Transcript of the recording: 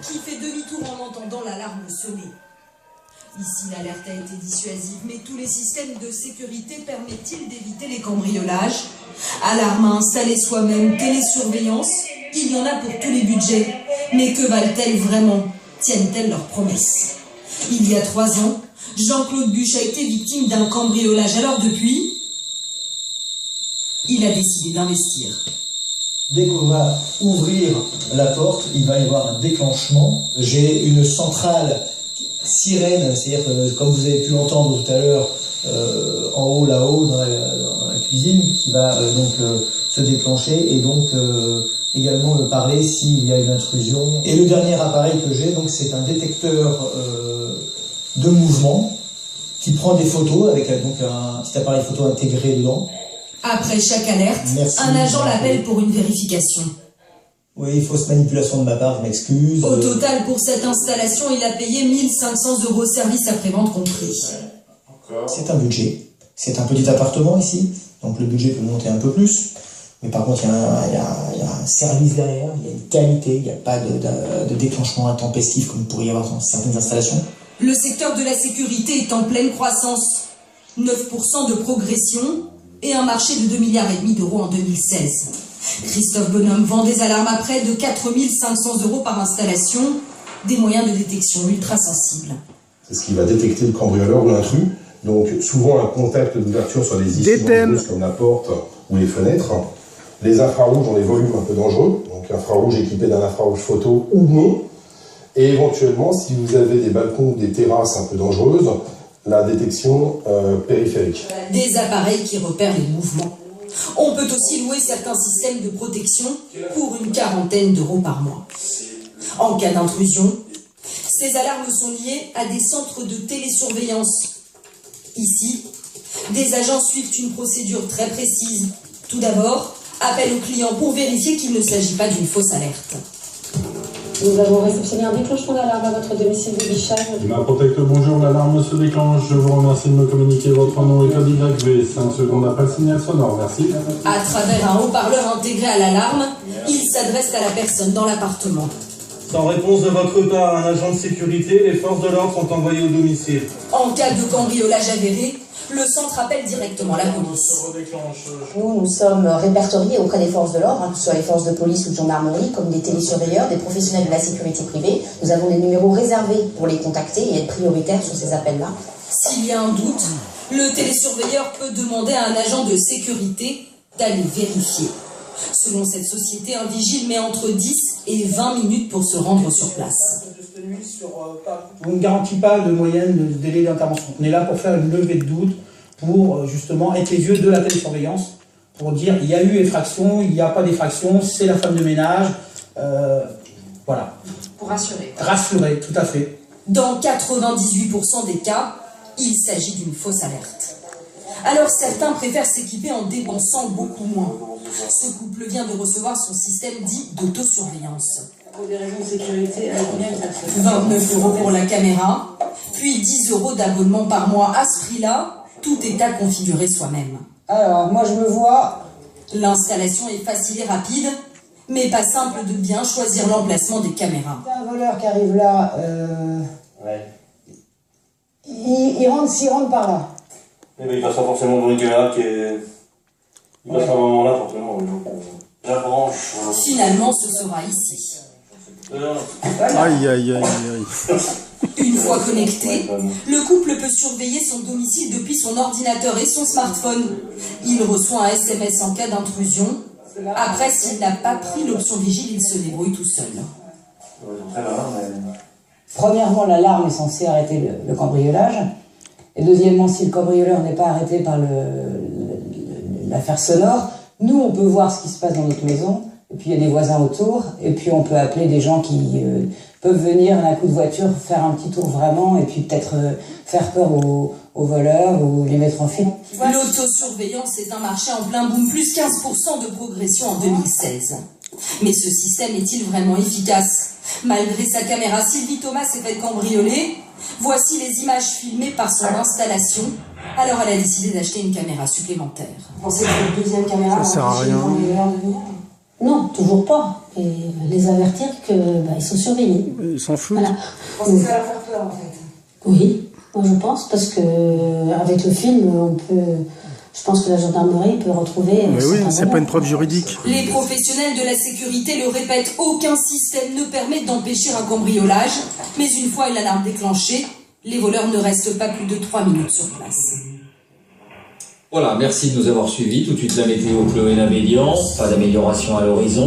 qui fait demi-tour en entendant l'alarme sonner. Ici, l'alerte a été dissuasive, mais tous les systèmes de sécurité permettent-ils d'éviter les cambriolages? Alarme à installer soi-même, télésurveillance, il y en a pour tous les budgets. Mais que valent-elles vraiment? Tiennent-elles leurs promesses? Il y a 3 ans, Jean-Claude Buche a été victime d'un cambriolage. Alors depuis, il a décidé d'investir. Dès qu'on va ouvrir la porte, il va y avoir un déclenchement. J'ai une centrale sirène, c'est-à-dire que, comme vous avez pu l'entendre tout à l'heure, en haut, là-haut, dans la cuisine, qui va se déclencher et donc également me parler s'il y a une intrusion. Et le dernier appareil que j'ai, donc, c'est un détecteur de mouvement qui prend des photos avec donc un petit appareil photo intégré dedans. Après chaque alerte, un agent l'appelle pour une vérification. Oui, fausse manipulation de ma part, je m'excuse. Au total, pour cette installation, il a payé 1 500 € service après-vente compris. C'est un budget. C'est un petit appartement ici, donc le budget peut monter un peu plus. Mais par contre, il y a un service derrière, il y a une qualité, il n'y a pas de déclenchement intempestif comme il pourrait y avoir dans certaines installations. Le secteur de la sécurité est en pleine croissance. 9% de progression et un marché de 2,5 milliards d'euros en 2016. Christophe Bonhomme vend des alarmes à près de 4 500 € par installation, des moyens de détection ultra sensibles. C'est ce qui va détecter le cambrioleur ou l'intrus. Donc souvent un contact d'ouverture sur les issues dangereuses comme la porte ou les fenêtres. Les infrarouges ont des volumes un peu dangereux, donc infrarouge équipé d'un infrarouge photo ou non. Et éventuellement, si vous avez des balcons ou des terrasses un peu dangereuses, la détection périphérique. Des appareils qui repèrent les mouvements. On peut aussi louer certains systèmes de protection pour une 40aine d'euros par mois. En cas d'intrusion, ces alarmes sont liées à des centres de télésurveillance. Ici, des agents suivent une procédure très précise. Tout d'abord, appel au client pour vérifier qu'il ne s'agit pas d'une fausse alerte. Nous avons réceptionné un déclenchement d'alarme à votre domicile de Bichage. Ma Protect, bonjour, l'alarme se déclenche. Je vous remercie de me communiquer votre nom et code d'identité. 5 secondes après le signal sonore, merci. À travers un haut-parleur intégré à l'alarme, il s'adresse à la personne dans l'appartement. Sans réponse de votre part, un agent de sécurité, les forces de l'ordre sont envoyées au domicile. En cas de cambriolage avéré, le centre appelle directement la police. Nous sommes répertoriés auprès des forces de l'ordre, que ce soit les forces de police ou de gendarmerie, comme des télésurveilleurs, des professionnels de la sécurité privée. Nous avons des numéros réservés pour les contacter et être prioritaires sur ces appels-là. S'il y a un doute, le télésurveilleur peut demander à un agent de sécurité d'aller vérifier. Selon cette société, un vigile met entre 10 et 20 minutes pour se rendre sur place. On ne garantit pas de moyenne de délai d'intervention. On est là pour faire une levée de doute, pour justement être les yeux de la télésurveillance, pour dire il y a eu effraction, il n'y a pas d'effraction, c'est la femme de ménage. Voilà. Pour rassurer. Rassurer, tout à fait. Dans 98% des cas, il s'agit d'une fausse alerte. Alors certains préfèrent s'équiper en dépensant beaucoup moins. Ce couple vient de recevoir son système dit d'autosurveillance. Pour des raisons de sécurité, 29 € pour la caméra, puis 10 € d'abonnement par mois. À ce prix-là, tout est à configurer soi-même. Alors, moi je me vois... L'installation est facile et rapide, mais pas simple de bien choisir l'emplacement des caméras. Il y a un voleur qui arrive là, il rentre par là. Mais il passera forcément dans une caméra qui est... Il passera à un moment là, forcément. La branche... Finalement, ce sera ici. Aïe, aïe, aïe, aïe. Une fois connecté, le couple peut surveiller son domicile depuis son ordinateur et son smartphone. Il reçoit un SMS en cas d'intrusion. Après, s'il n'a pas pris l'option vigile, il se débrouille tout seul. Premièrement, l'alarme est censée arrêter le cambriolage. Et deuxièmement, si le cambrioleur n'est pas arrêté par l'affaire sonore, nous, on peut voir ce qui se passe dans notre maison. Et puis, il y a des voisins autour. Et puis, on peut appeler des gens qui peuvent venir d'un coup de voiture, faire un petit tour vraiment, et puis peut-être faire peur aux voleurs ou les mettre en fuite. L'autosurveillance est un marché en plein boom, plus 15% de progression en 2016. Mais ce système est-il vraiment efficace? Malgré sa caméra, Sylvie Thomas s'est fait cambrioler. Voici les images filmées par son installation. Alors elle a décidé d'acheter une caméra supplémentaire. Vous pensez que la deuxième caméra... Ça sert à rien. Non, toujours pas. et les avertir qu'ils sont surveillés. Ils s'en foutent. Voilà. Vous pensez que ça va leur faire peur, en fait? Oui, moi je pense, parce que avec le film, je pense que la gendarmerie peut retrouver... Mais oui, c'est pas une preuve juridique. Les professionnels de la sécurité le répètent, aucun système ne permet d'empêcher un cambriolage, mais une fois l'alarme déclenchée, les voleurs ne restent pas plus de 3 minutes sur place. Voilà, merci de nous avoir suivis. Tout de suite la météo, Chloé Nabélian. Pas d'amélioration à l'horizon.